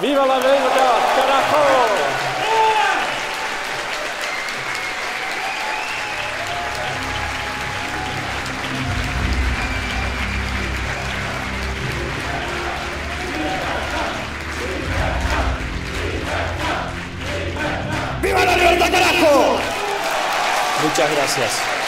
¡Viva la Belga, carajo! ¡Viva la libertad, carajo! Muchas gracias.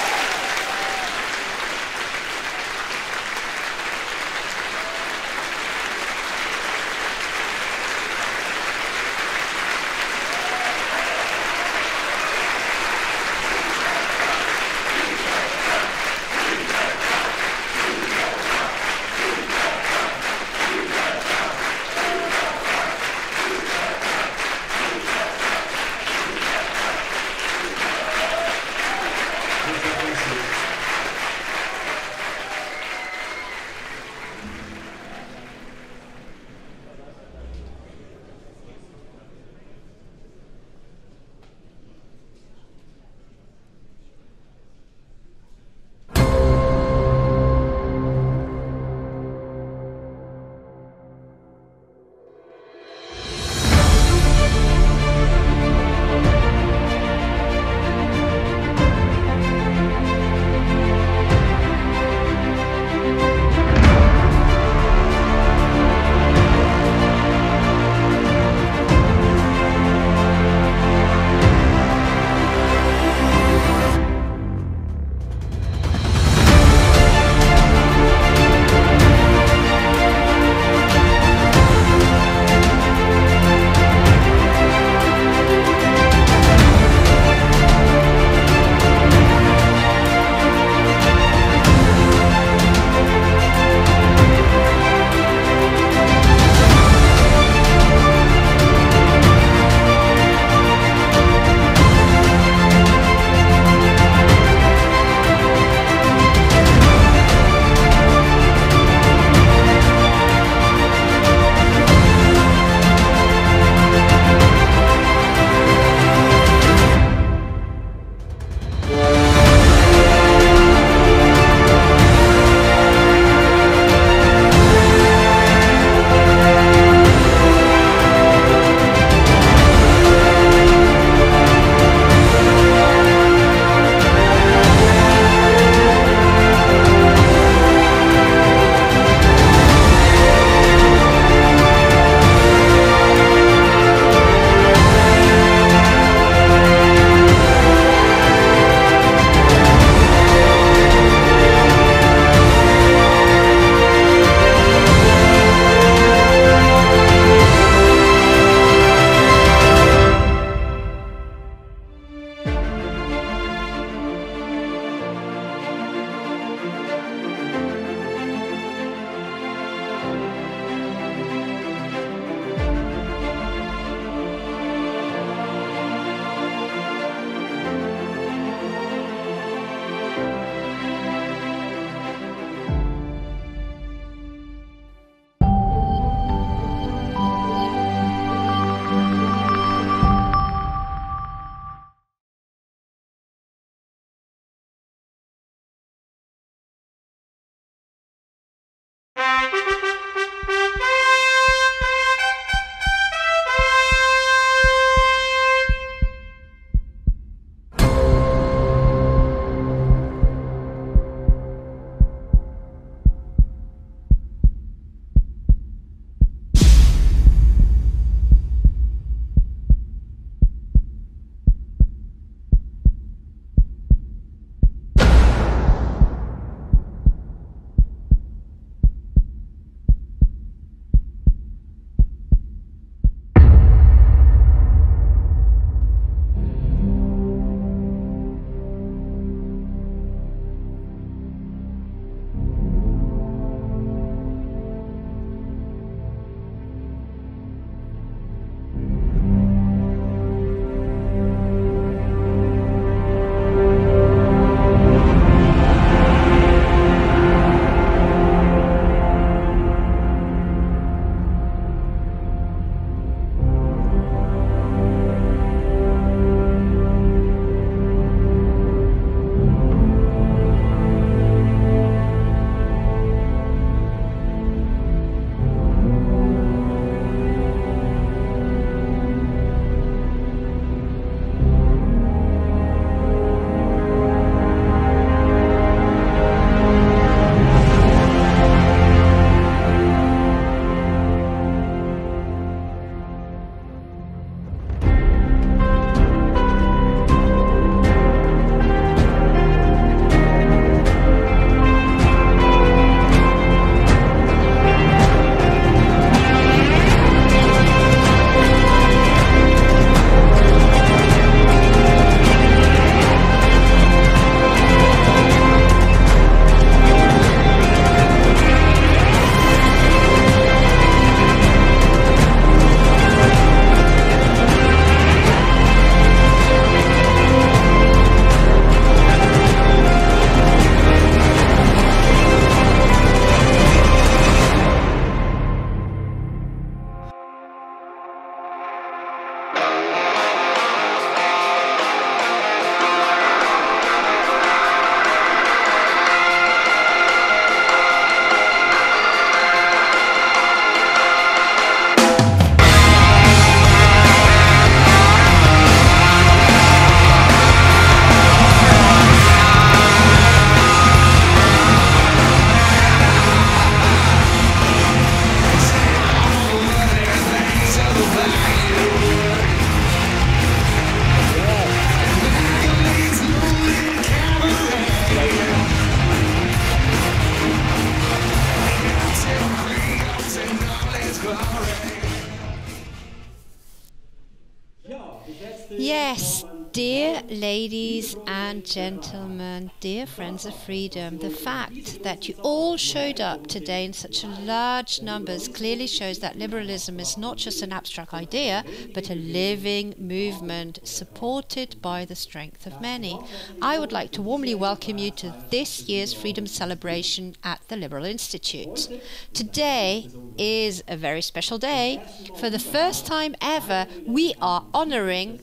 Yes, dear ladies and gentlemen, dear friends of freedom, the fact that you all showed up today in such large numbers clearly shows that liberalism is not just an abstract idea, but a living movement supported by the strength of many. I would like to warmly welcome you to this year's Freedom Celebration at the Liberal Institute. Today is a very special day. For the first time ever, we are honouring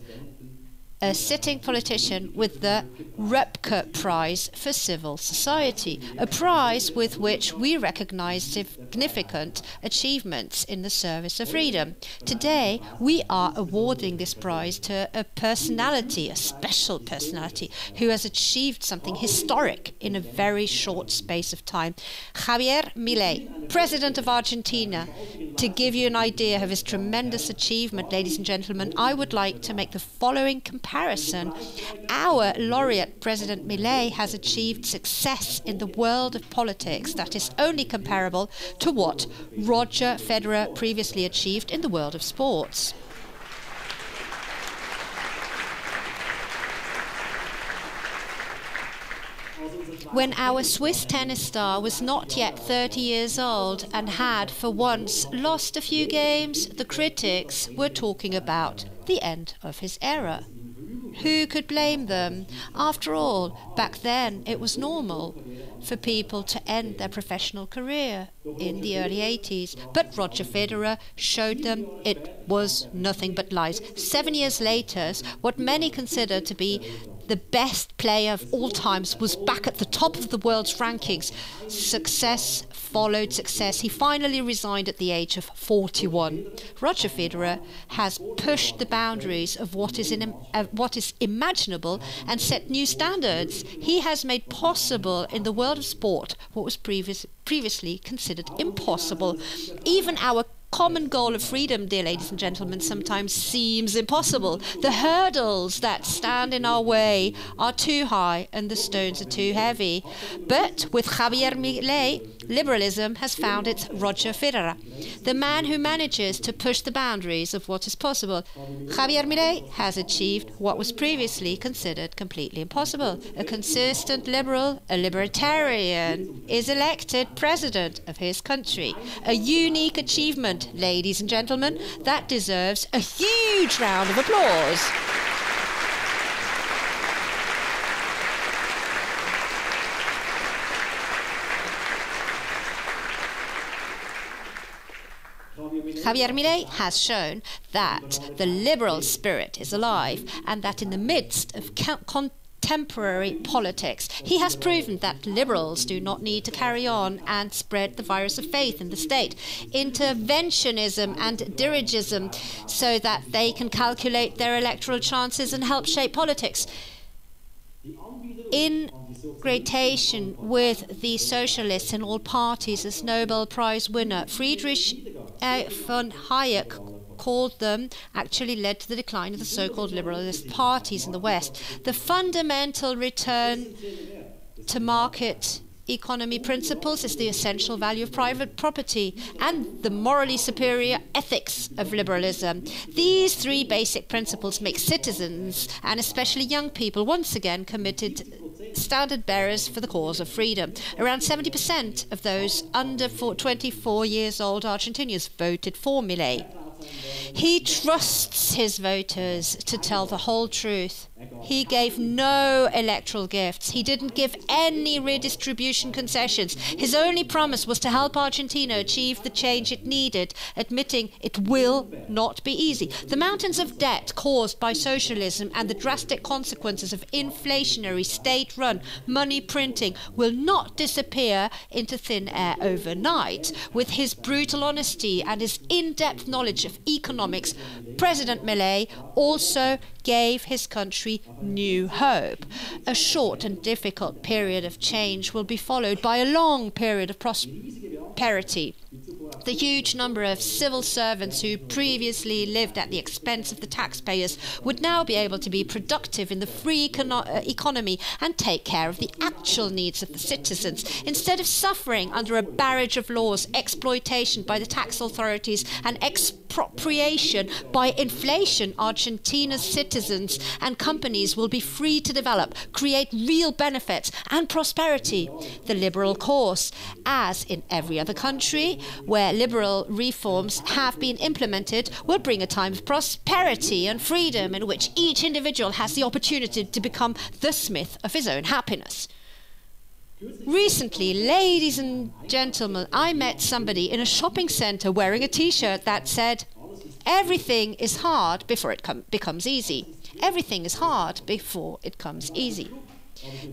a sitting politician with the Röpke Prize for Civil Society, a prize with which we recognise significant achievements in the service of freedom. Today, we are awarding this prize to a personality, a special personality, who has achieved something historic in a very short space of time. Javier Milei, President of Argentina. To give you an idea of his tremendous achievement, ladies and gentlemen, I would like to make the following comparison. Our laureate, President Milei, has achieved success in the world of politics that is only comparable to what Roger Federer previously achieved in the world of sports. When our Swiss tennis star was not yet 30 years old and had for once lost a few games, the critics were talking about the end of his era. Who could blame them? After all, back then it was normal for people to end their professional career in the early 80s. But Roger Federer showed them it was nothing but lies. 7 years later, what many consider to be the best player of all times was back at the top of the world's rankings. Success followed success. He finally resigned at the age of 41. Roger Federer has pushed the boundaries of what is imaginable and set new standards. He has made possible in the world of sport what was previously considered impossible. Even our common goal of freedom, dear ladies and gentlemen, sometimes seems impossible. The hurdles that stand in our way are too high and the stones are too heavy. But with Javier Milei, liberalism has found its Roger Federer, the man who manages to push the boundaries of what is possible. Javier Milei has achieved what was previously considered completely impossible. A consistent liberal, a libertarian, is elected president of his country. A unique achievement, ladies and gentlemen, that deserves a huge round of applause. Javier Milei has shown that the liberal spirit is alive and that in the midst of contemporary politics, he has proven that liberals do not need to carry on and spread the virus of faith in the state, interventionism and dirigism, so that they can calculate their electoral chances and help shape politics. Integration with the socialists in all parties as Nobel Prize winner Friedrich von Hayek called them, actually led to the decline of the so-called liberalist parties in the West. The fundamental return to market economy principles is the essential value of private property and the morally superior ethics of liberalism. These three basic principles make citizens, and especially young people, once again committed standard bearers for the cause of freedom. Around 70% of those under 24 years old Argentinians voted for Milei. He trusts his voters to tell the whole truth. He gave no electoral gifts. He didn't give any redistribution concessions. His only promise was to help Argentina achieve the change it needed, admitting it will not be easy. The mountains of debt caused by socialism and the drastic consequences of inflationary state-run money printing will not disappear into thin air overnight. With his brutal honesty and his in-depth knowledge of economics, President Milei also gave his country new hope. A short and difficult period of change will be followed by a long period of prosperity. the huge number of civil servants who previously lived at the expense of the taxpayers would now be able to be productive in the free economy and take care of the actual needs of the citizens, instead of suffering under a barrage of laws, exploitation by the tax authorities and expropriation by inflation. Argentina's citizens and companies will be free to develop, create real benefits and prosperity. The liberal course, as in every other country where liberal reforms have been implemented, will bring a time of prosperity and freedom in which each individual has the opportunity to become the smith of his own happiness. Recently, ladies and gentlemen, I met somebody in a shopping centre wearing a t-shirt that said, "Everything is hard before it becomes easy. Everything is hard before it comes easy."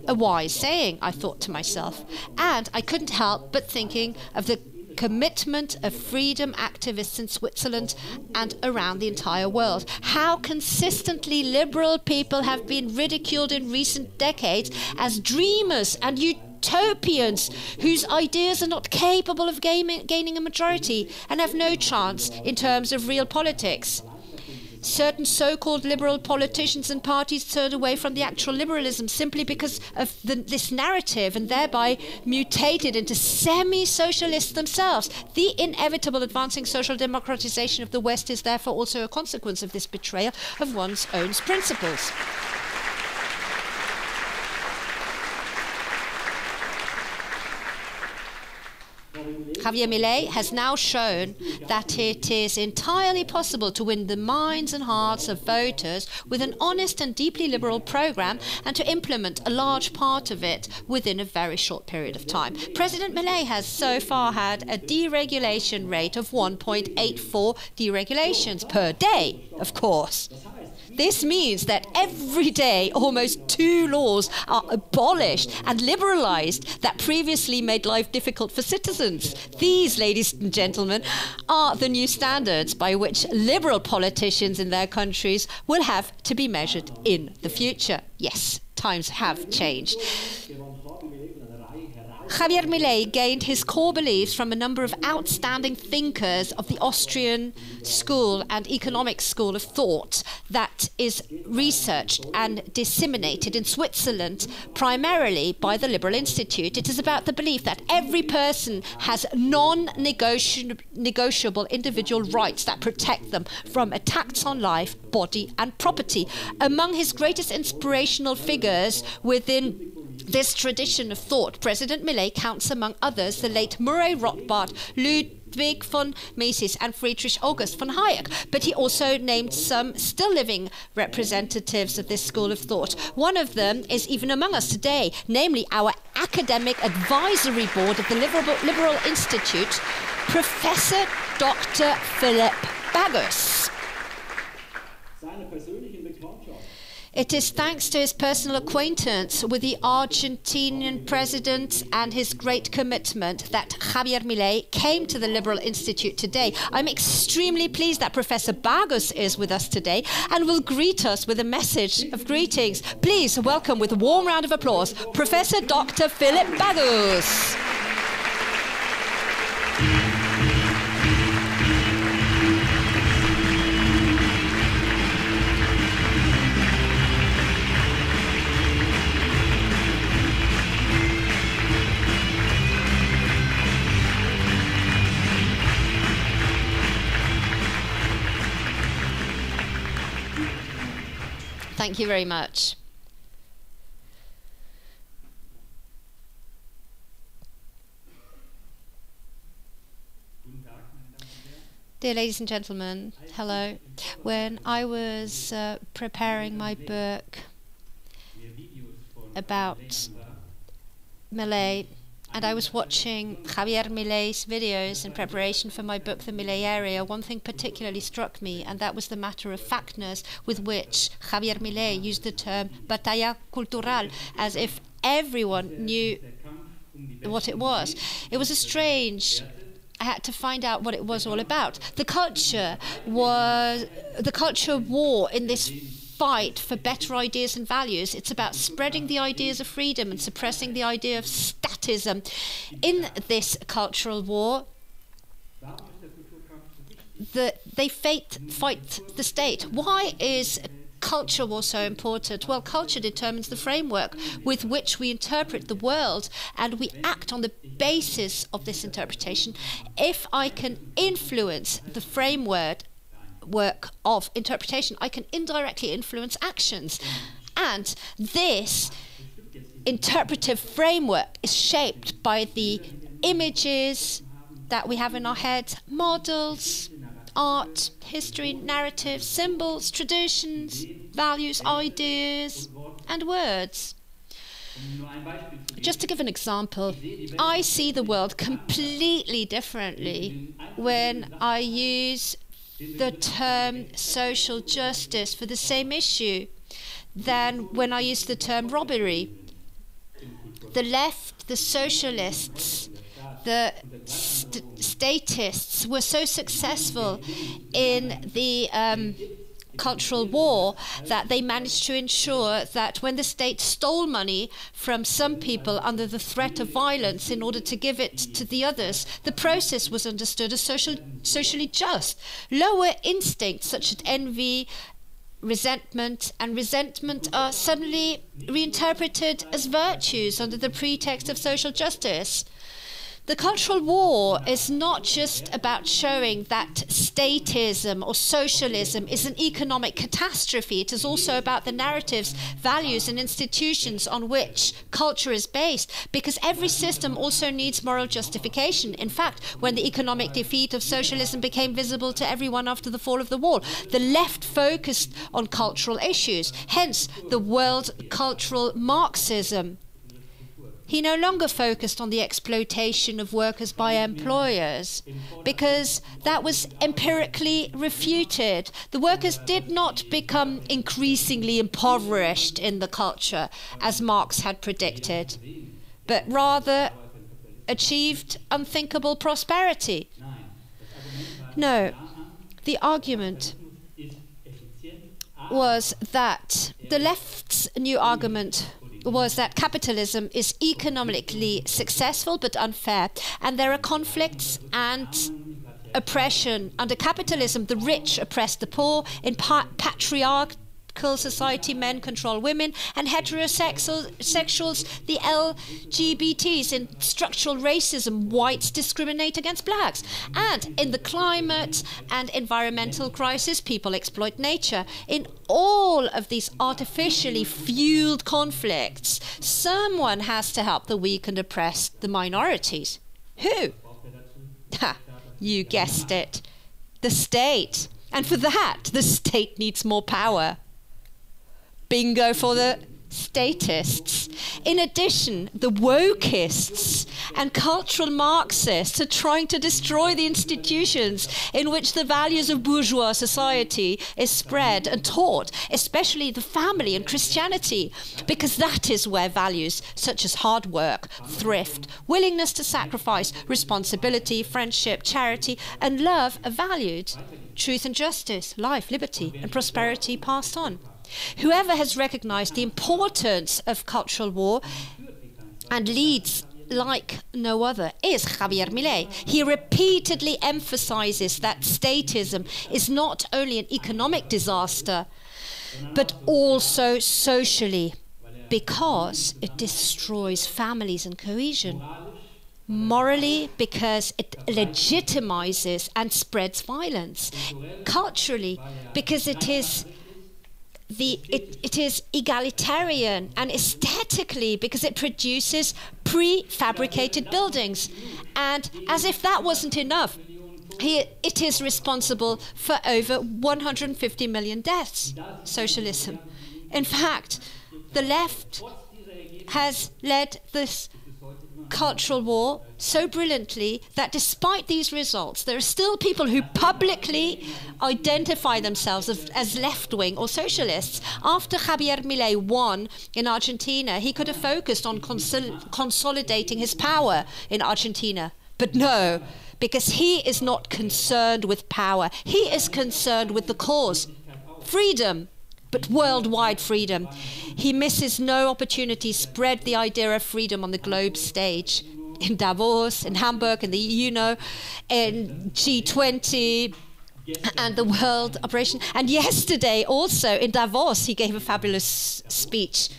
A wise saying, I thought to myself, and I couldn't help but thinking of the commitment of freedom activists in Switzerland and around the entire world. How consistently liberal people have been ridiculed in recent decades as dreamers and utopians whose ideas are not capable of gaining a majority and have no chance in terms of real politics. Certain so-called liberal politicians and parties turned away from the actual liberalism simply because of this narrative, and thereby mutated into semi-socialists themselves. The inevitable advancing social democratization of the West is therefore also a consequence of this betrayal of one's own principles. Javier Milei has now shown that it is entirely possible to win the minds and hearts of voters with an honest and deeply liberal program, and to implement a large part of it within a very short period of time. President Milei has so far had a deregulation rate of 1.84 deregulations per day, of course. This means that every day almost 2 laws are abolished and liberalised that previously made life difficult for citizens. These, ladies and gentlemen, are the new standards by which liberal politicians in their countries will have to be measured in the future. Yes, times have changed. Javier Milei gained his core beliefs from a number of outstanding thinkers of the Austrian school and economic school of thought that is researched and disseminated in Switzerland primarily by the Liberal Institute. It is about the belief that every person has non-negotiable individual rights that protect them from attacks on life, body and property. Among his greatest inspirational figures within this tradition of thought, President Milei counts among others the late Murray Rothbard, Ludwig von Mises and Friedrich August von Hayek, but he also named some still living representatives of this school of thought. One of them is even among us today, namely our Academic Advisory Board of the Liberal Institute, Professor Dr. Philipp Bagus. It is thanks to his personal acquaintance with the Argentinian president and his great commitment that Javier Milei came to the Liberal Institute today. I'm extremely pleased that Professor Bagus is with us today and will greet us with a message of greetings. Please welcome with a warm round of applause Professor Dr. Philipp Bagus. Thank you very much. Dear ladies and gentlemen, hello. When I was preparing my book about Milei, and I was watching Javier Milei's videos in preparation for my book, The Milei Area, one thing particularly struck me, and that was the matter-of-factness with which Javier Milei used the term batalla cultural, as if everyone knew what it was. It was a strange... I had to find out what it was all about. The culture war in this fight for better ideas and values. It's about spreading the ideas of freedom and suppressing the idea of statism. In this cultural war, they fight the state. Why is culture war so important? Well, culture determines the framework with which we interpret the world, and we act on the basis of this interpretation. If I can influence the framework of interpretation, I can indirectly influence actions. And this interpretive framework is shaped by the images that we have in our heads, models, art, history, narratives, symbols, traditions, values, ideas, and words. Just to give an example, I see the world completely differently when I use the term social justice for the same issue than when I use the term robbery. The left, the socialists, the statists were so successful in the cultural war that they managed to ensure that when the state stole money from some people under the threat of violence in order to give it to the others, the process was understood as socially just. Lower instincts such as envy, resentment are suddenly reinterpreted as virtues under the pretext of social justice. The cultural war is not just about showing that statism or socialism is an economic catastrophe. It is also about the narratives, values, and institutions on which culture is based, because every system also needs moral justification. In fact, when the economic defeat of socialism became visible to everyone after the fall of the wall, the left focused on cultural issues, hence the world cultural Marxism. He no longer focused on the exploitation of workers by employers, because that was empirically refuted. The workers did not become increasingly impoverished in the culture, as Marx had predicted, but rather achieved unthinkable prosperity. No, the argument was that the left's new argument was that capitalism is economically successful but unfair, and there are conflicts and oppression. Under capitalism, the rich oppress the poor. In patriarchal society, men control women, and heterosexuals, the LGBTs. In structural racism, whites discriminate against blacks. And in the climate and environmental crisis, people exploit nature. In all of these artificially fueled conflicts, someone has to help the weak and oppressed, the minorities. Who? Ha, you guessed it. The state. And for that, the state needs more power. Bingo for the statists. In addition, the wokeists and cultural Marxists are trying to destroy the institutions in which the values of bourgeois society is spread and taught, especially the family and Christianity, because that is where values such as hard work, thrift, willingness to sacrifice, responsibility, friendship, charity, and love are valued. Truth and justice, life, liberty, and prosperity passed on. Whoever has recognized the importance of cultural war and leads like no other is Javier Milei. He repeatedly emphasizes that statism is not only an economic disaster, but also socially, because it destroys families and cohesion. Morally, because it legitimizes and spreads violence. Culturally, because it is egalitarian, and aesthetically because it produces prefabricated buildings. And as if that wasn't enough, it is responsible for over 150 million deaths, socialism. In fact, the left has led this cultural war so brilliantly that despite these results, there are still people who publicly identify themselves as left-wing or socialists. After Javier Milei won in Argentina, he could have focused on consolidating his power in Argentina. But no, because he is not concerned with power. He is concerned with the cause, freedom, but worldwide freedom. He misses no opportunity to spread the idea of freedom on the globe stage. In Davos, in Hamburg, in the UNO, in G20, and the world operation. And yesterday also in Davos, he gave a fabulous speech.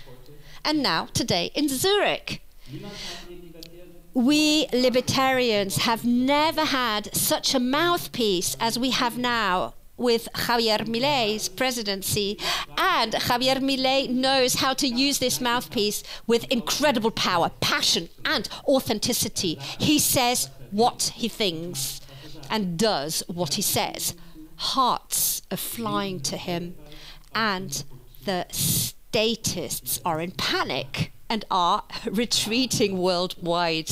And now today in Zurich. We libertarians have never had such a mouthpiece as we have now with Javier Milei's presidency. And Javier Milei knows how to use this mouthpiece with incredible power, passion, and authenticity. He says what he thinks and does what he says. Hearts are flying to him, and the statists are in panic and are retreating worldwide.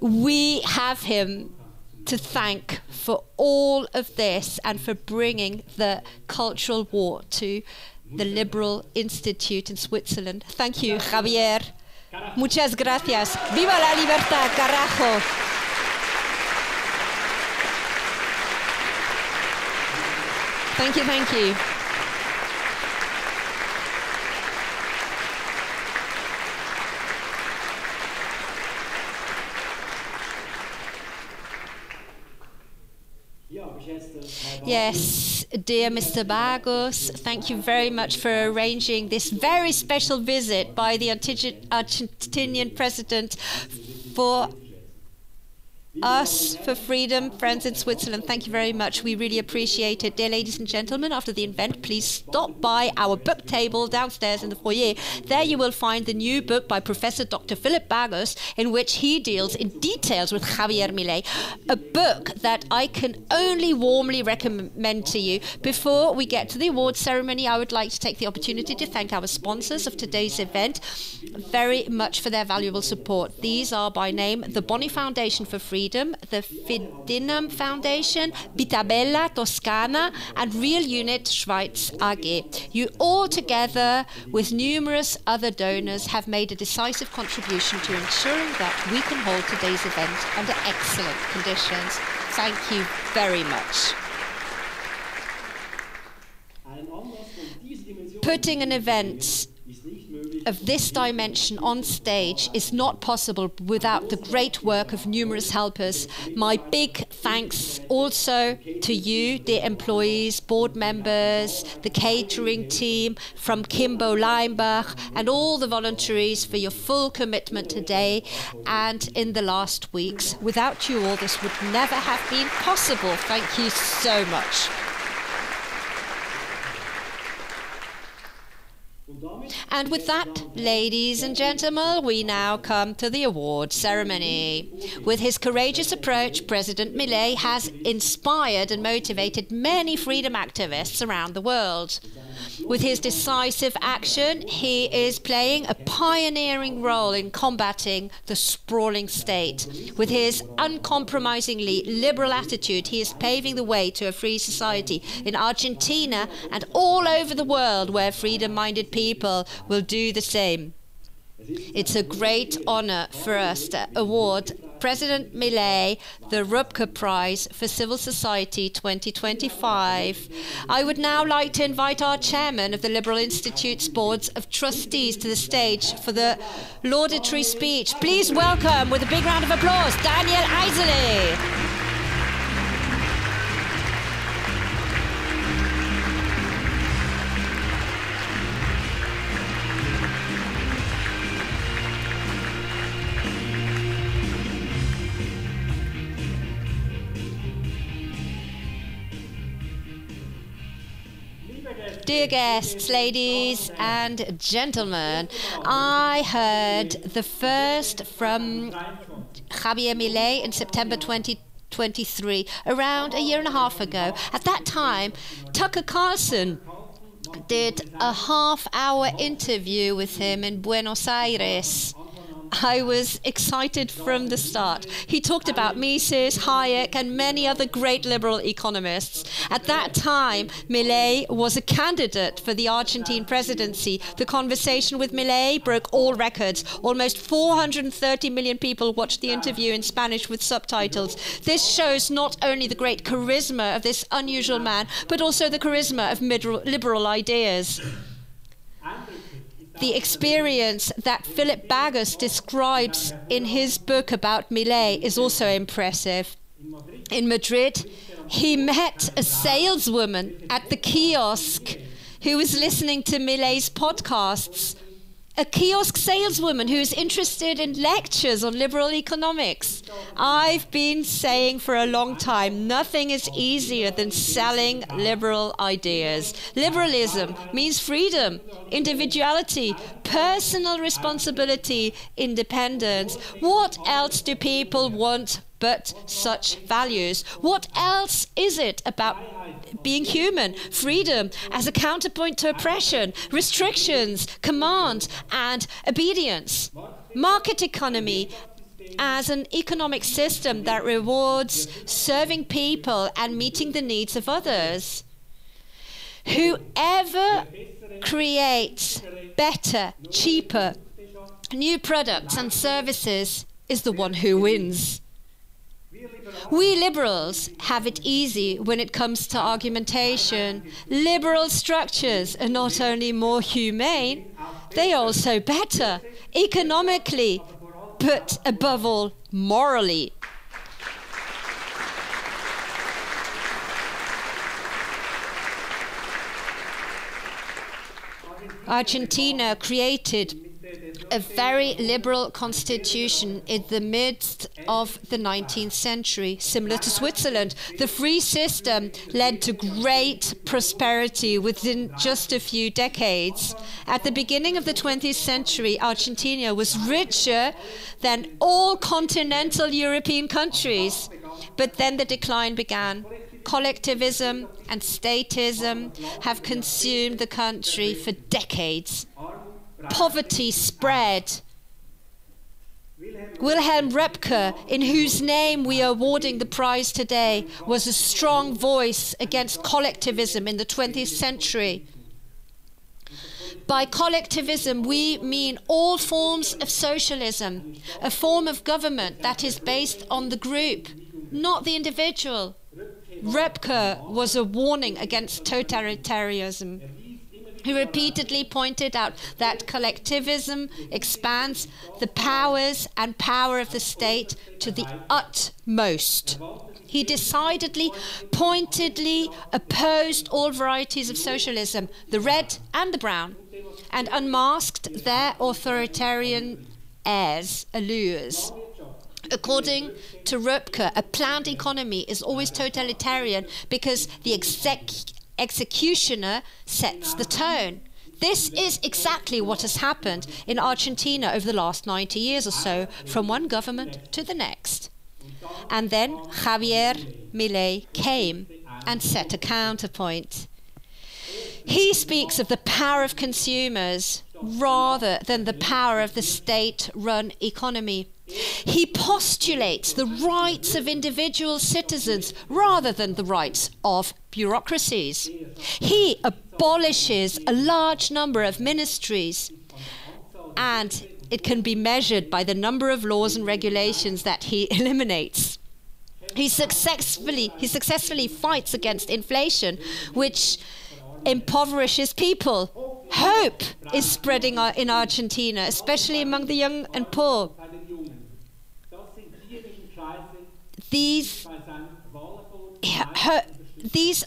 We have him to thank for all of this and for bringing the cultural war to the Liberal Institute in Switzerland. Thank you, Javier. Muchas gracias. Viva la libertad, carajo. Thank you, thank you. Yes, dear Mr. Bagos, thank you very much for arranging this very special visit by the Argentinian president for us, for Freedom Friends in Switzerland. Thank you very much. We really appreciate it. Dear ladies and gentlemen, after the event, please stop by our book table downstairs in the foyer. There you will find the new book by Professor Dr. Philip Bagos, in which he deals in details with Javier Milei, a book that I can only warmly recommend to you. Before we get to the awards ceremony, I would like to take the opportunity to thank our sponsors of today's event very much for their valuable support. These are by name the Boni Foundation for Freedom, the Fidinum Foundation, Bitabella Toscana, and Real Unit Schweiz AG. You all together, with numerous other donors, have made a decisive contribution to ensuring that we can hold today's event under excellent conditions. Thank you very much. Putting an event of this dimension on stage is not possible without the great work of numerous helpers. My big thanks also to you, dear employees, board members, the catering team from Kimbo Leimbach, and all the voluntaries for your full commitment today and in the last weeks. Without you all, this would never have been possible. Thank you so much. And with that, ladies and gentlemen, we now come to the award ceremony. With his courageous approach, President Milei has inspired and motivated many freedom activists around the world. With his decisive action, he is playing a pioneering role in combating the sprawling state. With his uncompromisingly liberal attitude, he is paving the way to a free society in Argentina and all over the world where freedom-minded people will do the same. It's a great honor for us to award President Milei the Rupke Prize for Civil Society 2025. I would now like to invite our chairman of the Liberal Institute's Boards of Trustees to the stage for the laudatory speech. Please welcome, with a big round of applause, Daniel Eisele. Dear guests, ladies and gentlemen, I heard the first from Javier Milei in September 2023, around a year and a half ago. At that time, Tucker Carlson did a half-hour interview with him in Buenos Aires. I was excited from the start. He talked about Mises, Hayek, and many other great liberal economists. At that time, Milei was a candidate for the Argentine presidency. The conversation with Milei broke all records. Almost 430 million people watched the interview in Spanish with subtitles. This shows not only the great charisma of this unusual man, but also the charisma of liberal ideas. The experience that Philip Bagos describes in his book about Milei is also impressive. In Madrid, he met a saleswoman at the kiosk who was listening to Millet's podcasts. A kiosk saleswoman who's interested in lectures on liberal economics. I've been saying for a long time, nothing is easier than selling liberal ideas. Liberalism means freedom, individuality, personal responsibility, independence. What else do people want but such values? What else is it about being human? Freedom as a counterpoint to oppression, restrictions, command, and obedience. Market economy as an economic system that rewards serving people and meeting the needs of others. Whoever creates better, cheaper, new products and services is the one who wins. We liberals have it easy when it comes to argumentation. Liberal structures are not only more humane, they are also better, economically, but above all, morally. Argentina created a very liberal constitution in the midst of the 19th century, similar to Switzerland. The free system led to great prosperity within just a few decades. At the beginning of the 20th century, Argentina was richer than all continental European countries. But then the decline began. Collectivism and statism have consumed the country for decades. Poverty spread. Wilhelm Röpke, in whose name we are awarding the prize today, was a strong voice against collectivism in the 20th century. By collectivism, we mean all forms of socialism, a form of government that is based on the group, not the individual. Röpke was a warning against totalitarianism. He repeatedly pointed out that collectivism expands the powers and power of the state to the utmost. He decidedly, pointedly opposed all varieties of socialism, the red and the brown, and unmasked their authoritarian airs, allures. According to Röpke, a planned economy is always totalitarian because the executioner sets the tone. This is exactly what has happened in Argentina over the last 90 years or so, from one government to the next. And then Javier Milei came and set a counterpoint. He speaks of the power of consumers rather than the power of the state-run economy. He postulates the rights of individual citizens rather than the rights of bureaucracies. He abolishes a large number of ministries, and it can be measured by the number of laws and regulations that he eliminates. He successfully fights against inflation, which impoverishes people. Hope is spreading in Argentina, especially among the young and poor. These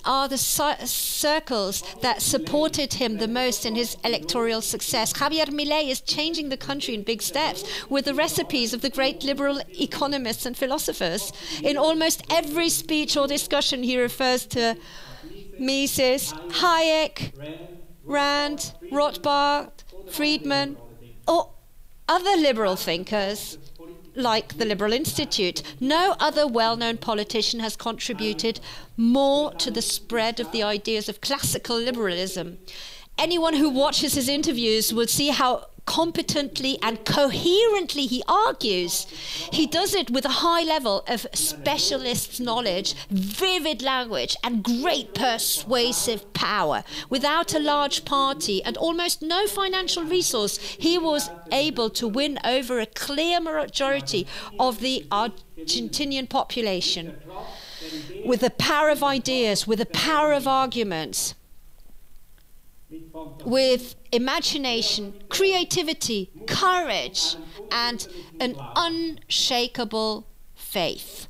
are the circles that supported him the most in his electoral success. Javier Milei is changing the country in big steps with the recipes of the great liberal economists and philosophers. In almost every speech or discussion, he refers to Mises, Hayek, Rand, Rothbard, Friedman, or other liberal thinkers like the Liberal Institute. No other well-known politician has contributed more to the spread of the ideas of classical liberalism. Anyone who watches his interviews will see how competently and coherently he argues. He does it with a high level of specialist knowledge, vivid language, and great persuasive power. Without a large party and almost no financial resource, he was able to win over a clear majority of the Argentinian population. With the power of ideas, with the power of arguments, with imagination, creativity, courage, and an unshakable faith.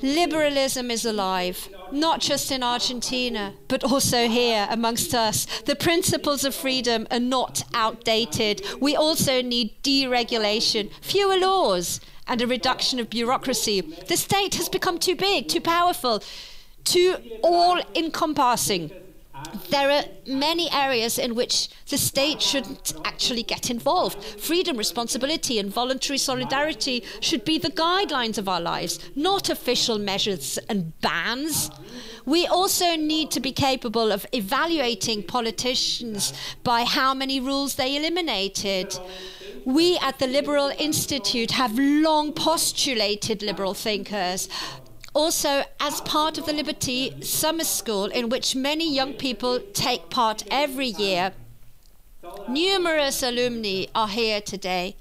Liberalism is alive, not just in Argentina, but also here amongst us. The principles of freedom are not outdated. We also need deregulation, fewer laws, and a reduction of bureaucracy. The state has become too big, too powerful, too all-encompassing. There are many areas in which the state shouldn't actually get involved. Freedom, responsibility, and voluntary solidarity should be the guidelines of our lives, not official measures and bans. We also need to be capable of evaluating politicians by how many rules they eliminated. We at the Liberal Institute have long postulated liberal thinkers. Also, as part of the Liberty Summer School, in which many young people take part every year, numerous alumni are here today.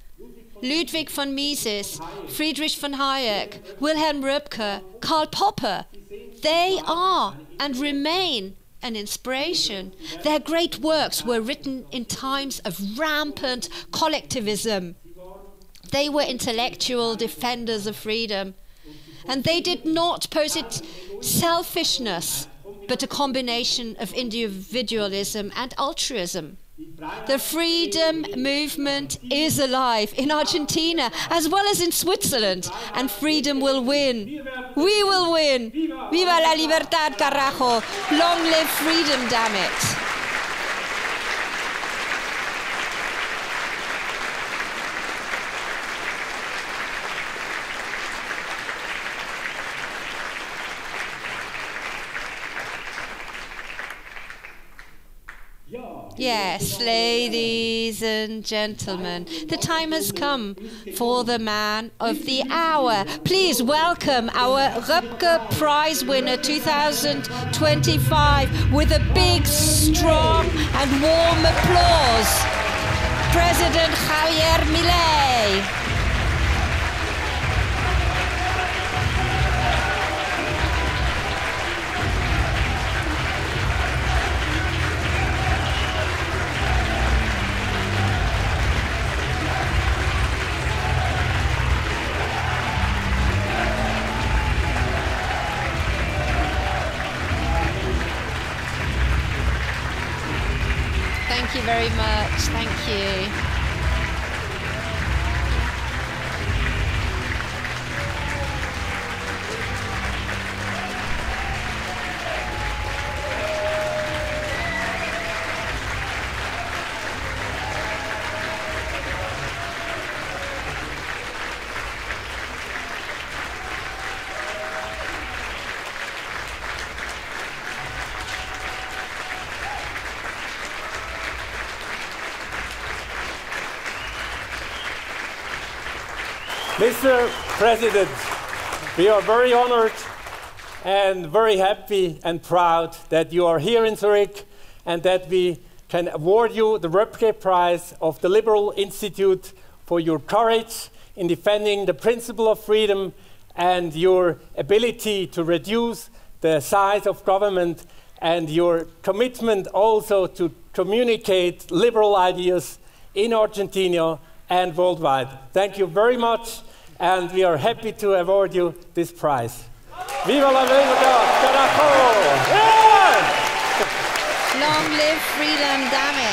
Ludwig von Mises, Friedrich von Hayek, Wilhelm Röpke, Karl Popper. They are and remain an inspiration. Their great works were written in times of rampant collectivism. They were intellectual defenders of freedom. And they did not posit selfishness, but a combination of individualism and altruism. The freedom movement is alive in Argentina as well as in Switzerland, and freedom will win. We will win. Viva la libertad, carajo. Long live freedom, damn it. Yes, ladies and gentlemen, the time has come for the man of the hour. Please welcome our Röpke Prize winner 2025 with a big, strong and warm applause. President Javier Milei. Thank you very much. Thank you. Mr. President, we are very honored and very happy and proud that you are here in Zurich and that we can award you the Röpke Prize of the Liberal Institute for your courage in defending the principle of freedom and your ability to reduce the size of government and your commitment also to communicate liberal ideas in Argentina and worldwide. Thank you very much, and we are happy to award you this prize. Viva la libertad, carajo! Yeah! Long live freedom, damn it!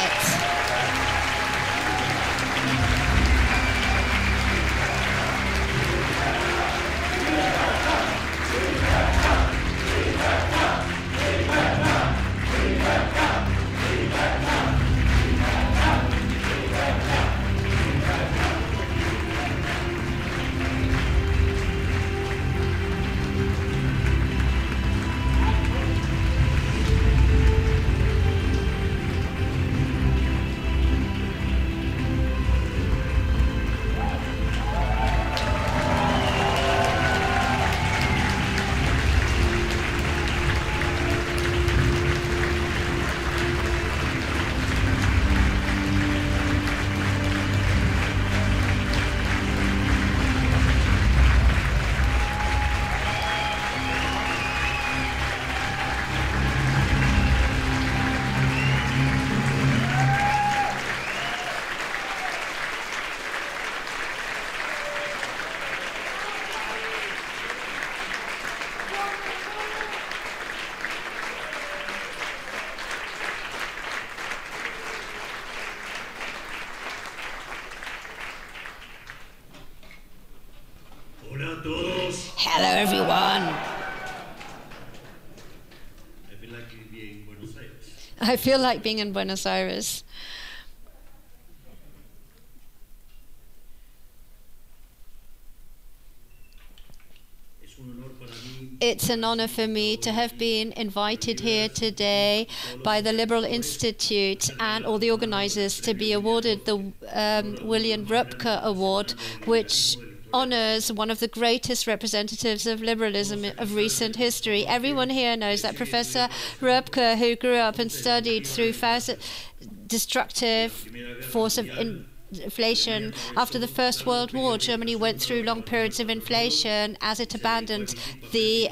Hello, everyone. I feel like being in Buenos Aires. It's an honor for me to have been invited here today by the Liberal Institute and all the organizers to be awarded the William Röpke Award, which honors one of the greatest representatives of liberalism of recent history. Everyone here knows that Professor Röpke, who grew up and studied through destructive force of inflation. After the First World War, Germany went through long periods of inflation as it abandoned the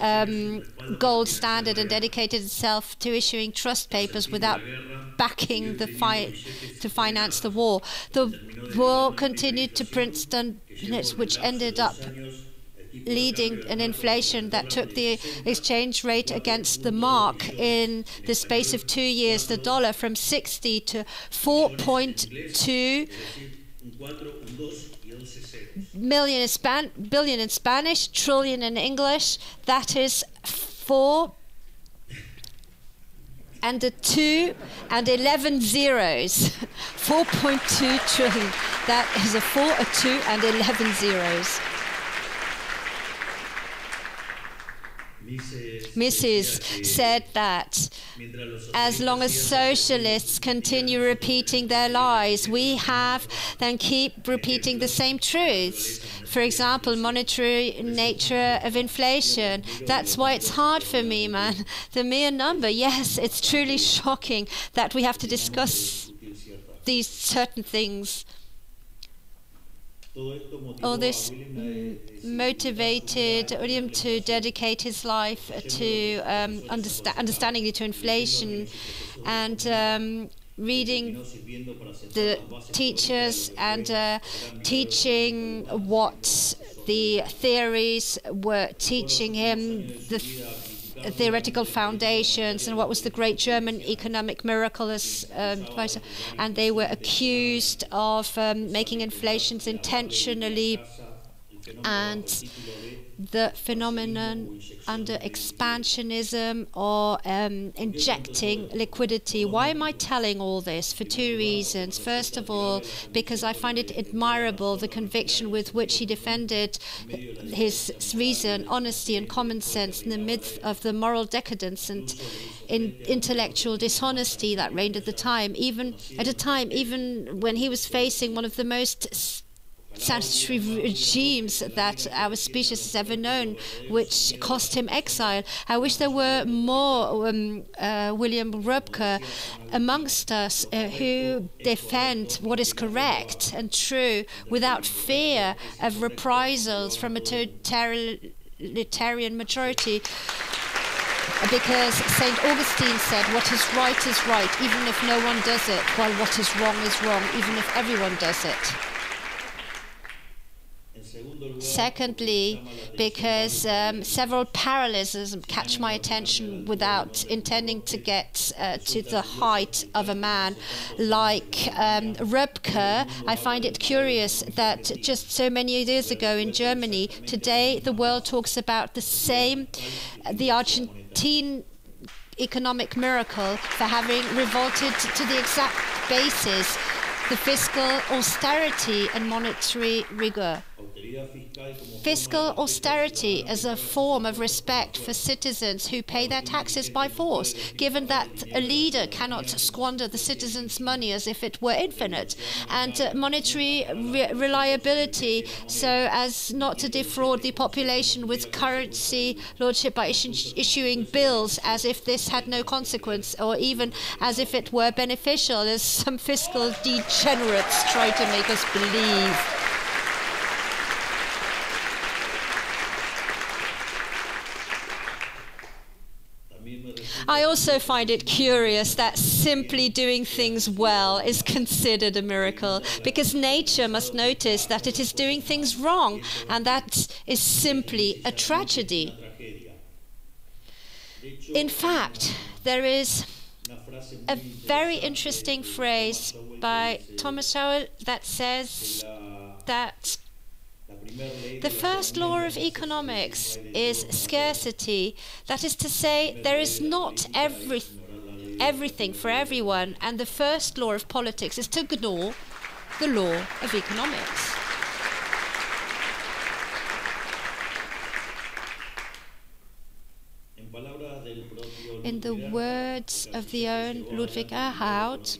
gold standard and dedicated itself to issuing trust papers without backing the to finance the war. The war continued to print stunts, which ended up leading an inflation that took the exchange rate against the mark in the space of 2 years, the dollar, from 60 to 4.2 billion in Spanish, trillion in English. That is 4 and a 2 and 11 zeros. 4.2 trillion. That is a 4, a 2 and 11 zeros. Mrs. said that as long as socialists continue repeating their lies, we have then keep repeating the same truths. For example, monetary nature of inflation. That's why it's hard for me, man. The mere number, yes, it's truly shocking that we have to discuss these certain things. All this motivated William to dedicate his life to understanding to inflation and reading the teachers and teaching what the theories were teaching him, the theoretical foundations, and what was the great German economic miracle as and they were accused of making inflations intentionally, and the phenomenon under expansionism or injecting liquidity. Why am I telling all this? For 2 reasons. First of all, because I find it admirable the conviction with which he defended his reason, honesty and common sense in the midst of the moral decadence and intellectual dishonesty that reigned at the time, even when he was facing one of the most sanitary regimes that our species has ever known, which cost him exile. I wish there were more William Röpke amongst us who defend what is correct and true without fear of reprisals from a totalitarian majority. Because St. Augustine said, what is right, even if no one does it, while what is wrong, even if everyone does it. Secondly, because several parallelisms catch my attention without intending to get to the height of a man like Röpke. I find it curious that just so many years ago in Germany, today the world talks about the Argentine economic miracle for having revolted to the exact basis, the fiscal austerity and monetary rigor. Fiscal austerity as a form of respect for citizens who pay their taxes by force, given that a leader cannot squander the citizens' money as if it were infinite, and monetary reliability so as not to defraud the population with currency lordship by issuing bills as if this had no consequence, or even as if it were beneficial, as some fiscal degenerates try to make us believe. I also find it curious that simply doing things well is considered a miracle, because nature must notice that it is doing things wrong, and that is simply a tragedy. In fact, there is a very interesting phrase by Thomas Sowell that says that The first law of economics is scarcity. That is to say, there is not everything for everyone, and the first law of politics is to ignore the law of economics. In the words of the own Ludwig Erhard,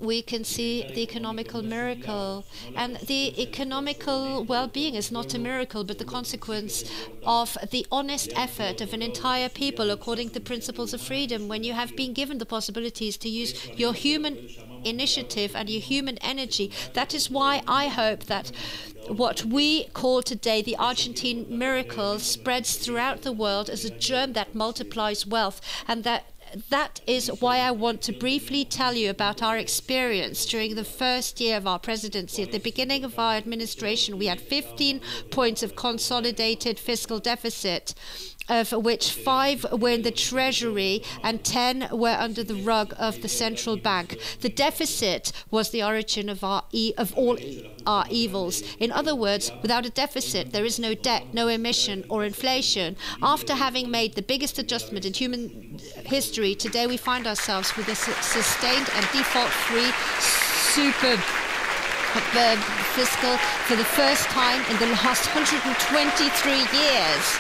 we can see the economical miracle. And the economical well-being is not a miracle, but the consequence of the honest effort of an entire people according to the principles of freedom. When you have been given the possibilities to use your human initiative and your human energy, that is why I hope that what we call today the Argentine miracle spreads throughout the world as a germ that multiplies wealth, and that is why I want to briefly tell you about our experience during the first year of our presidency. At the beginning of our administration, we had 15 points of consolidated fiscal deficit, of which 5 were in the Treasury and 10 were under the rug of the central bank. The deficit was the origin of all our evils. In other words, without a deficit, there is no debt, no emission or inflation. After having made the biggest adjustment in human history, today we find ourselves with a sustained and default-free super fiscal for the first time in the last 123 years.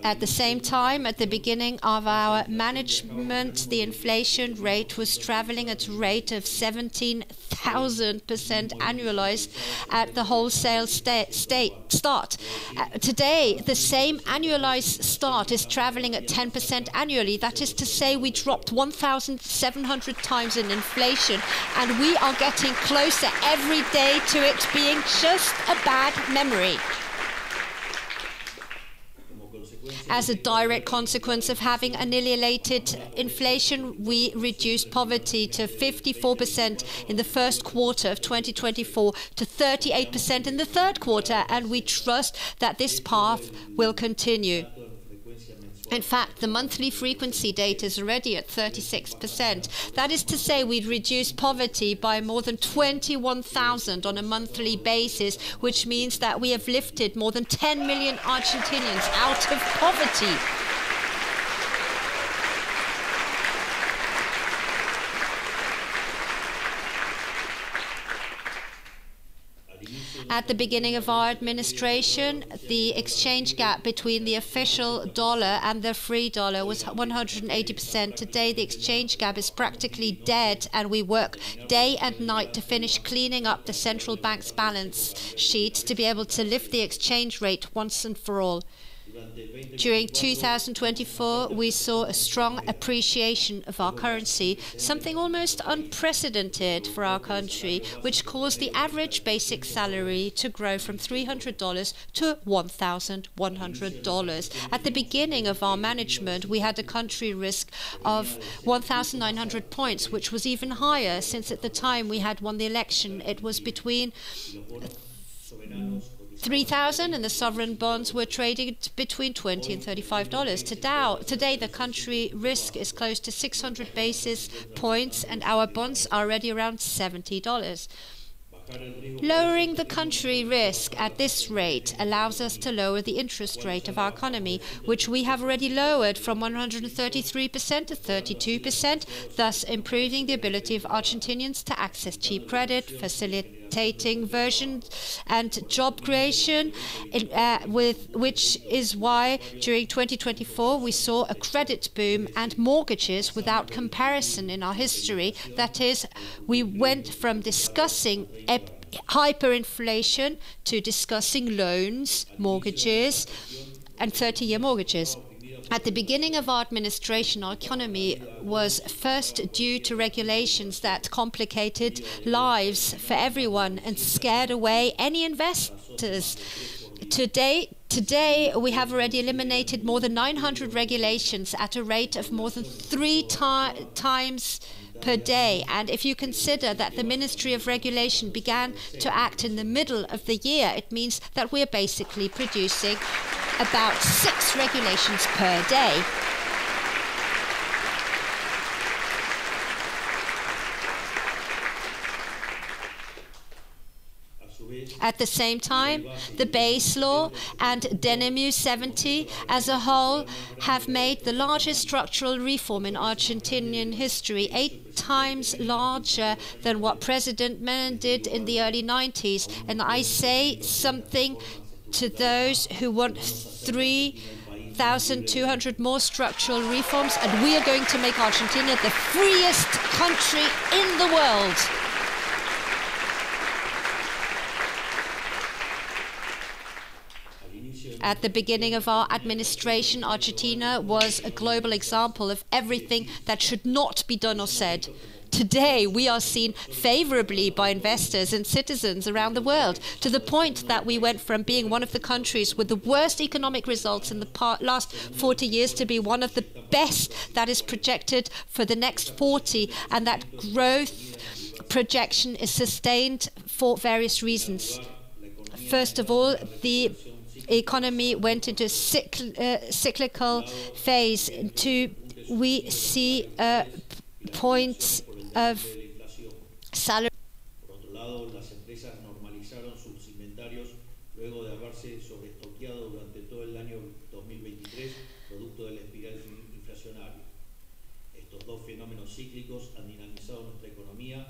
At the same time, at the beginning of our management, the inflation rate was traveling at a rate of 17,000% annualized at the wholesale start. Today, the same annualized start is traveling at 10% annually. That is to say, we dropped 1,700 times in inflation, and we are getting closer every day to it being just a bad memory. As a direct consequence of having annihilated inflation, we reduced poverty to 54% in the first quarter of 2024 to 38% in the third quarter, and we trust that this path will continue. In fact, the monthly frequency data is already at 36%. That is to say, we'd reduced poverty by more than 21,000 on a monthly basis, which means that we have lifted more than 10 million Argentinians out of poverty. At the beginning of our administration, the exchange gap between the official dollar and the free dollar was 180%. Today, the exchange gap is practically dead, and we work day and night to finish cleaning up the central bank's balance sheet to be able to lift the exchange rate once and for all. During 2024, we saw a strong appreciation of our currency, something almost unprecedented for our country, which caused the average basic salary to grow from $300 to $1,100. At the beginning of our management, we had a country risk of 1,900 points, which was even higher, since at the time we had won the election. It was between 3,000, and the sovereign bonds were traded between $20 and $35. Today, the country risk is close to 600 basis points, and our bonds are already around $70. Lowering the country risk at this rate allows us to lower the interest rate of our economy, which we have already lowered from 133% to 32%, thus improving the ability of Argentinians to access cheap credit, facilitating versions and job creation, which is why during 2024 we saw a credit boom and mortgages without comparison in our history. That is, we went from discussing hyperinflation to discussing loans, mortgages, and 30-year mortgages. At the beginning of our administration, our economy was first due to regulations that complicated lives for everyone and scared away any investors. Today, we have already eliminated more than 900 regulations at a rate of more than 3 times per day. And if you consider that the Ministry of Regulation began to act in the middle of the year, it means that we are basically producing about 6 regulations per day. At the same time, the Bayes Law and DNMU 70 as a whole have made the largest structural reform in Argentinian history, 8 times larger than what President Menem did in the early 90s. And I say something to those who want 3,200 more structural reforms, and we are going to make Argentina the freest country in the world. At the beginning of our administration, Argentina was a global example of everything that should not be done or said. Today, we are seen favorably by investors and citizens around the world, to the point that we went from being one of the countries with the worst economic results in the last 40 years to be one of the best that is projected for the next 40, and that growth projection is sustained for various reasons. First of all, the economy went into cyclical phase. We see a point of salary. Por otro lado, las empresas normalizaron sus inventarios luego de haberse sobreestoqueado durante todo el año 2023, producto de la espiral inflacionaria. Estos dos fenómenos cíclicos han dinamizado nuestra economía.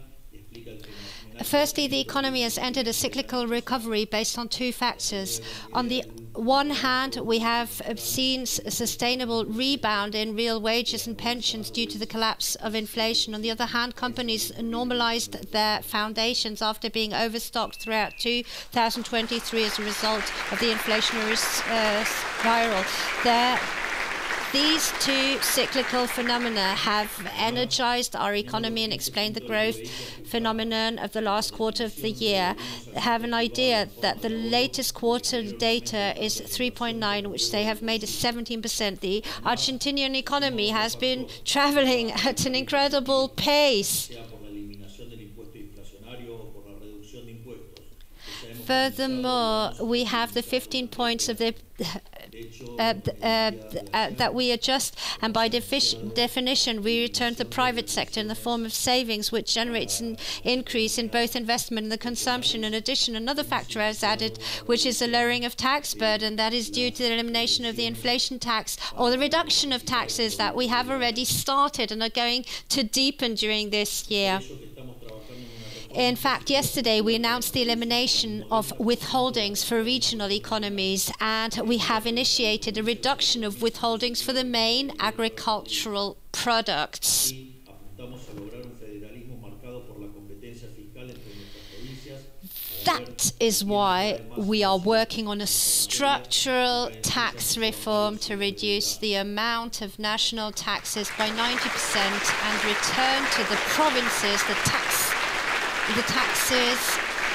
Firstly, the economy has entered a cyclical recovery based on 2 factors. On the one hand, we have seen a sustainable rebound in real wages and pensions due to the collapse of inflation. On the other hand, companies normalized their foundations after being overstocked throughout 2023 as a result of the inflationary spiral. These 2 cyclical phenomena have energized our economy and explained the growth phenomenon of the last quarter of the year. Have an idea that the latest quarter data is 3.9, which they have made a 17%. The Argentinian economy has been traveling at an incredible pace. Furthermore, we have the 15 points of the that we adjust, and by definition we return to the private sector in the form of savings, which generates an increase in both investment and the consumption. In addition, another factor is added, which is a lowering of tax burden. That is due to the elimination of the inflation tax, or the reduction of taxes that we have already started and are going to deepen during this year. In fact, yesterday we announced the elimination of withholdings for regional economies, and we have initiated a reduction of withholdings for the main agricultural products. That is why we are working on a structural tax reform to reduce the amount of national taxes by 90% and return to the provinces the taxes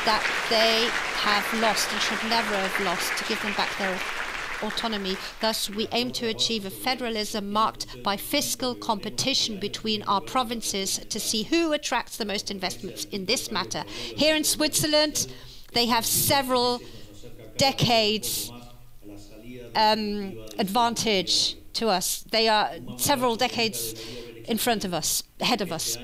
that they have lost and should never have lost, to give them back their autonomy. Thus, we aim to achieve a federalism marked by fiscal competition between our provinces to see who attracts the most investments in this matter. Here in Switzerland, they have several decades advantage to us. They are several decades in front of us, ahead of us.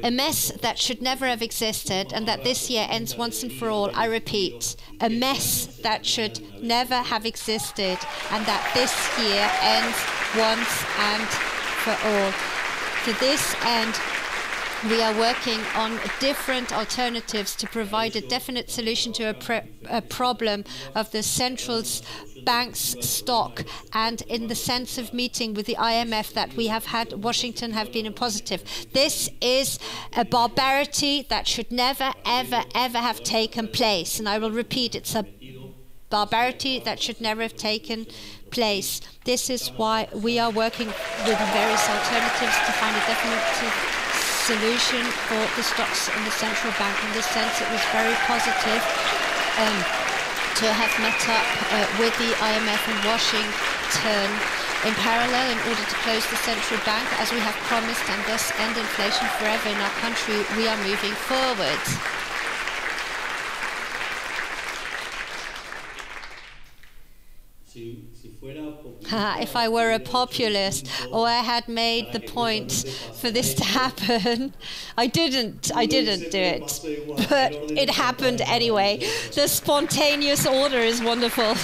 A mess that should never have existed, and that this year ends once and for all. I repeat, a mess that should never have existed, and that this year ends once and for all. To this end, we are working on different alternatives to provide a definite solution to a problem of the central bank's stock, and in the sense of meeting with the IMF that we have had, Washington have been positive. This is a barbarity that should never, ever, ever have taken place. And I will repeat, it's a barbarity that should never have taken place. This is why we are working with various alternatives to find a definitive solution for the stocks in the central bank. In this sense, it was very positive to have met up with the IMF in Washington in parallel in order to close the central bank, as we have promised, and thus end inflation forever in our country. We are moving forward. If I were a populist, or I had made the point for this to happen, I didn't do it, but it happened anyway. The spontaneous order is wonderful.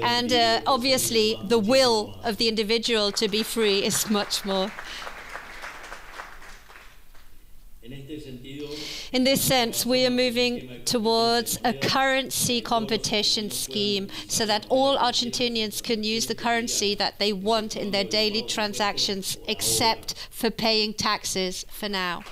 And obviously, the will of the individual to be free is much more. In this sense, we are moving towards a currency competition scheme so that all Argentinians can use the currency that they want in their daily transactions, except for paying taxes for now.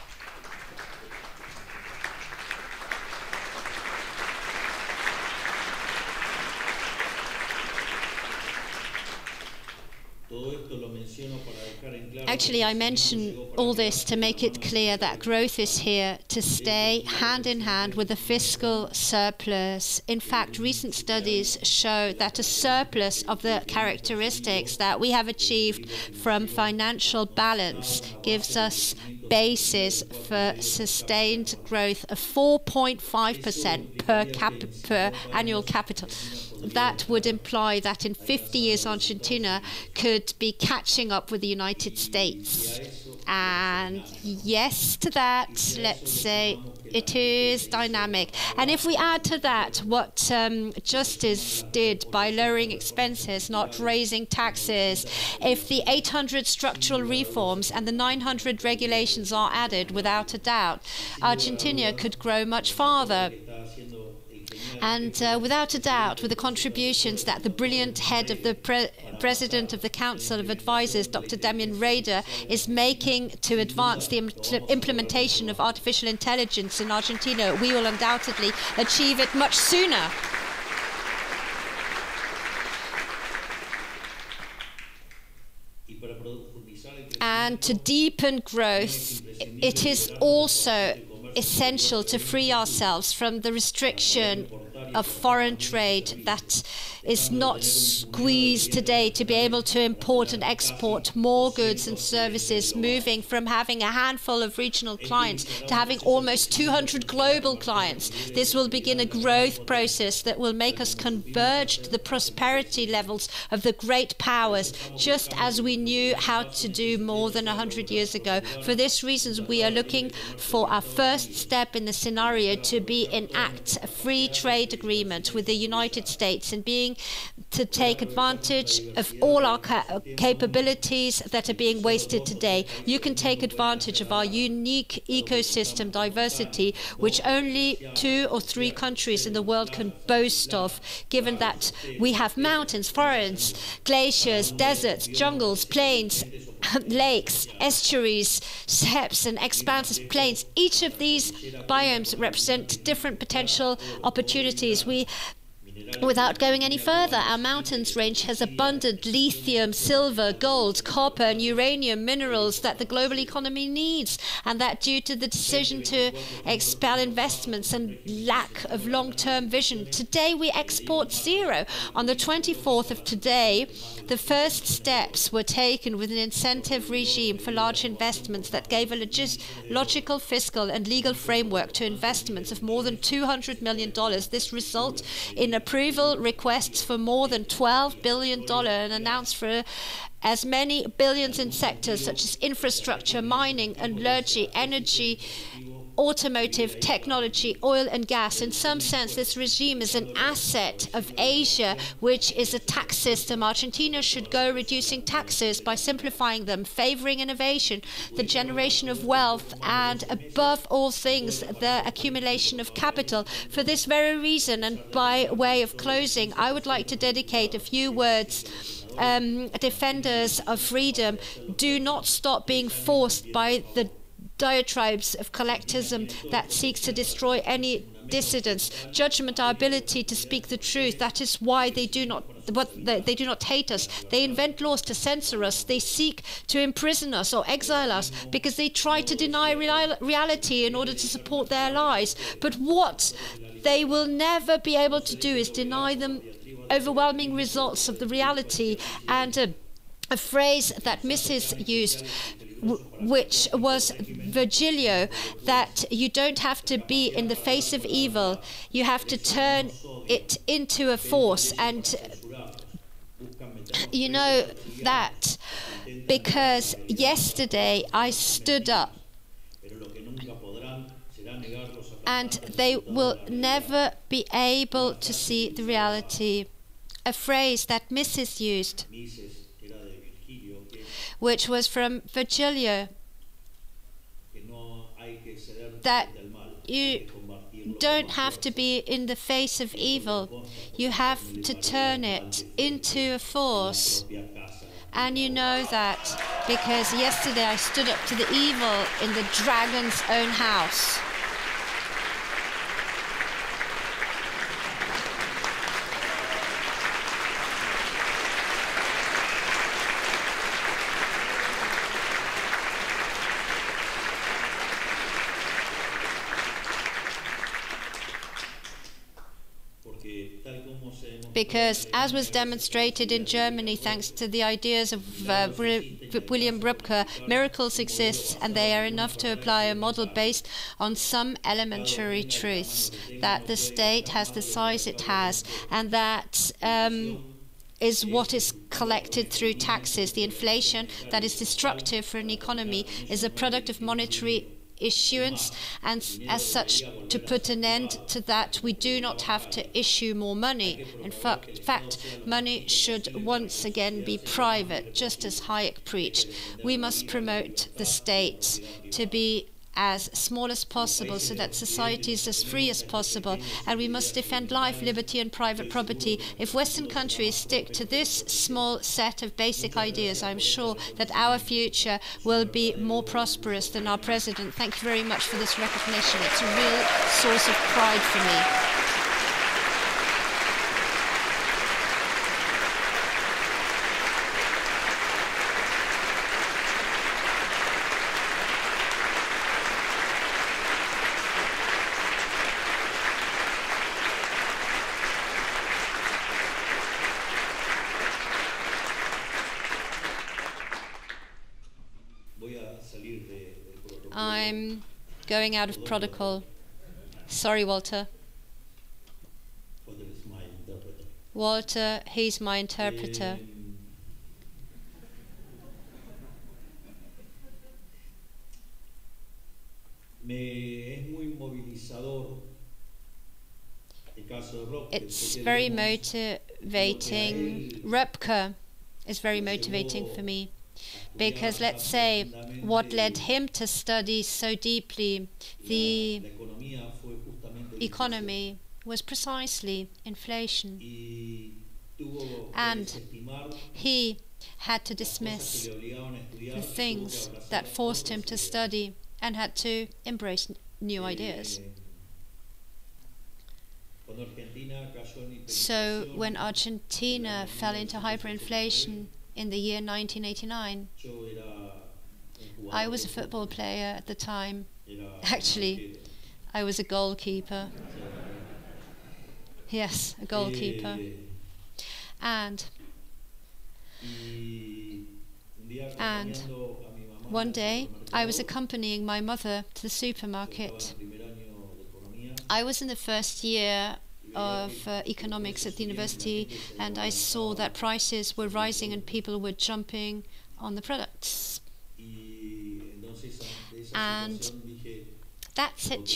Actually, I mention all this to make it clear that growth is here to stay hand in hand with a fiscal surplus. In fact, recent studies show that a surplus of the characteristics that we have achieved from financial balance gives us basis for sustained growth of 4.5% per annual capital. That would imply that in 50 years Argentina could be catching up with the United States. And yes to that, let's say it is dynamic. And if we add to that what Justice did by lowering expenses, not raising taxes, if the 800 structural reforms and the 900 regulations are added, without a doubt, Argentina could grow much farther. And without a doubt, with the contributions that the brilliant head of the President of the Council of Advisors, Dr. Damian Rader, is making to advance the implementation of artificial intelligence in Argentina, we will undoubtedly achieve it much sooner. And to deepen growth, it is also essential to free ourselves from the restriction of foreign trade that is not squeezed today to be able to import and export more goods and services, moving from having a handful of regional clients to having almost 200 global clients. This will begin a growth process that will make us converge to the prosperity levels of the great powers, just as we knew how to do more than 100 years ago. For this reason, we are looking for our first step in the scenario to enact a free trade agreement with the United States and to take advantage of all our capabilities that are being wasted today. You can take advantage of our unique ecosystem diversity, which only 2 or 3 countries in the world can boast of, given that we have mountains, forests, glaciers, deserts, jungles, plains, lakes, estuaries, steppes, and expansive plains. Each of these biomes represent different potential opportunities. Without going any further, our mountains range has abundant lithium, silver, gold, copper, and uranium minerals that the global economy needs, and that due to the decision to expel investments and lack of long-term vision, today we export zero. On the 24th of today, the first steps were taken with an incentive regime for large investments that gave a logical fiscal and legal framework to investments of more than $200 million. This results in approval requests for more than $12 billion and announced for as many billions in sectors such as infrastructure, mining, metallurgy, energy, automotive, technology, oil and gas. In some sense, this regime is an asset of Asia, which is a tax system. Argentina should go reducing taxes by simplifying them, favoring innovation, the generation of wealth, and above all things, the accumulation of capital. For this very reason, and by way of closing, I would like to dedicate a few words. Defenders of freedom, do not stop being forced by the diatribes of collectivism that seeks to destroy any dissidents. Judgment, our ability to speak the truth. That is why they do not hate us. They invent laws to censor us. They seek to imprison us or exile us because they try to deny reality in order to support their lies. But what they will never be able to do is deny them overwhelming results of the reality. And a phrase that Mrs. used, which was Virgilio, that you don't have to be in the face of evil, you have to turn it into a force. And you know that because yesterday I stood up, and they will never be able to see the reality. A phrase that Mrs. used, which was from Virgilio, that you don't have to be in the face of evil, you have to turn it into a force. And you know that because yesterday I stood up to the evil in the dragon's own house. Because, as was demonstrated in Germany, thanks to the ideas of William Röpke, miracles exist, and they are enough to apply a model based on some elementary truths, that the state has the size it has, and that is what is collected through taxes. The inflation that is destructive for an economy is a product of monetary issuance, and as such, to put an end to that, we do not have to issue more money. In fact, money should once again be private, just as Hayek preached. We must promote the state to be as small as possible so that society is as free as possible, and we must defend life, liberty and private property. If Western countries stick to this small set of basic ideas, I'm sure that our future will be more prosperous than our president. Thank you very much for this recognition. It's a real source of pride for me. I'm going out of protocol. Sorry, Walter. Walter, he's my interpreter. It's very motivating. Röpke is very motivating for me. Because let's say what led him to study so deeply the economy was precisely inflation. And he had to dismiss the things that forced him to study and had to embrace new ideas. So when Argentina fell into hyperinflation in the year 1989, I was a football player at the time. Actually, I was a goalkeeper. Yes, a goalkeeper. And one day, I was accompanying my mother to the supermarket. I was in the first year of economics at the university, and I saw that prices were rising and people were jumping on the products. And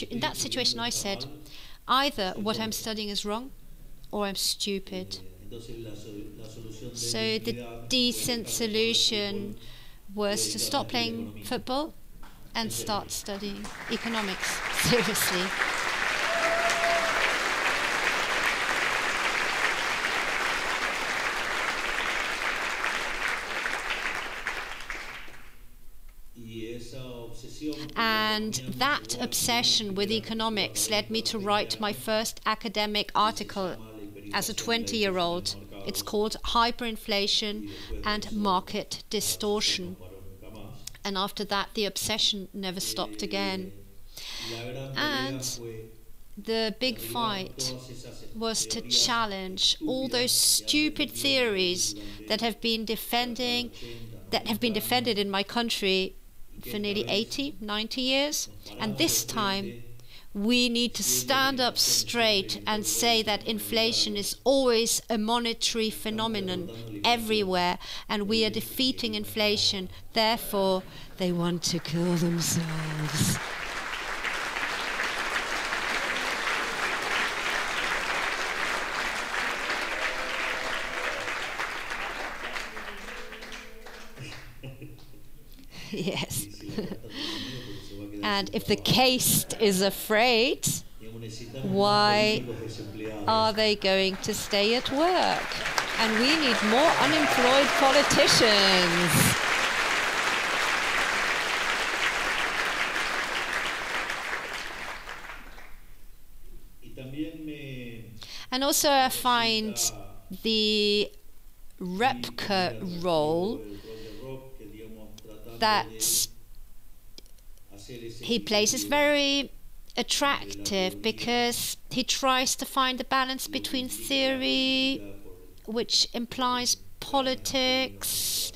in that situation I said, either what I'm studying is wrong or I'm stupid. So the decent solution was to stop playing football and start studying economics seriously. And that obsession with economics led me to write my first academic article as a 20-year-old. It's called Hyperinflation and Market Distortion. And after that, the obsession never stopped again. And the big fight was to challenge all those stupid theories that have been defended in my country for nearly 80, 90 years. And this time, we need to stand up straight and say that inflation is always a monetary phenomenon everywhere, and we are defeating inflation. Therefore, they want to kill themselves. Yes. And if the caste is afraid, why are they going to stay at work? And we need more unemployed politicians. And also I find the Repka role that he plays is very attractive, because he tries to find the balance between theory, which implies politics,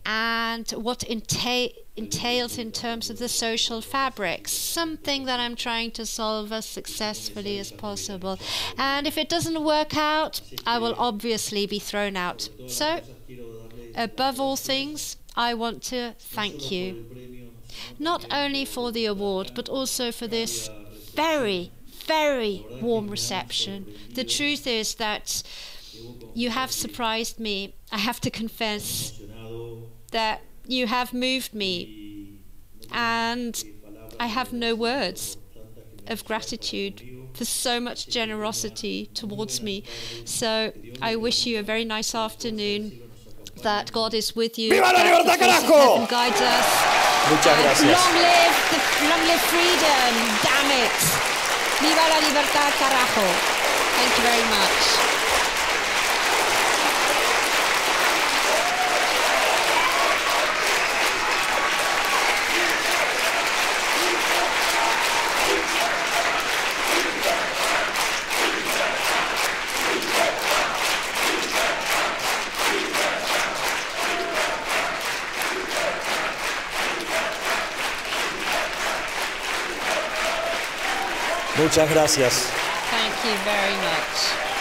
and what entails in terms of the social fabric, something that I'm trying to solve as successfully as possible. And if it doesn't work out, I will obviously be thrown out. So, above all things, I want to thank you, not only for the award, but also for this very, very warm reception. The truth is that you have surprised me. I have to confess that you have moved me, and I have no words of gratitude for so much generosity towards me. So I wish you a very nice afternoon, that God is with you, ¡Viva la libertad, carajo! guides us. Muchas gracias. Long live freedom, damn it. Viva la libertad, carajo. Thank you very much. Muchas gracias. Thank you very much.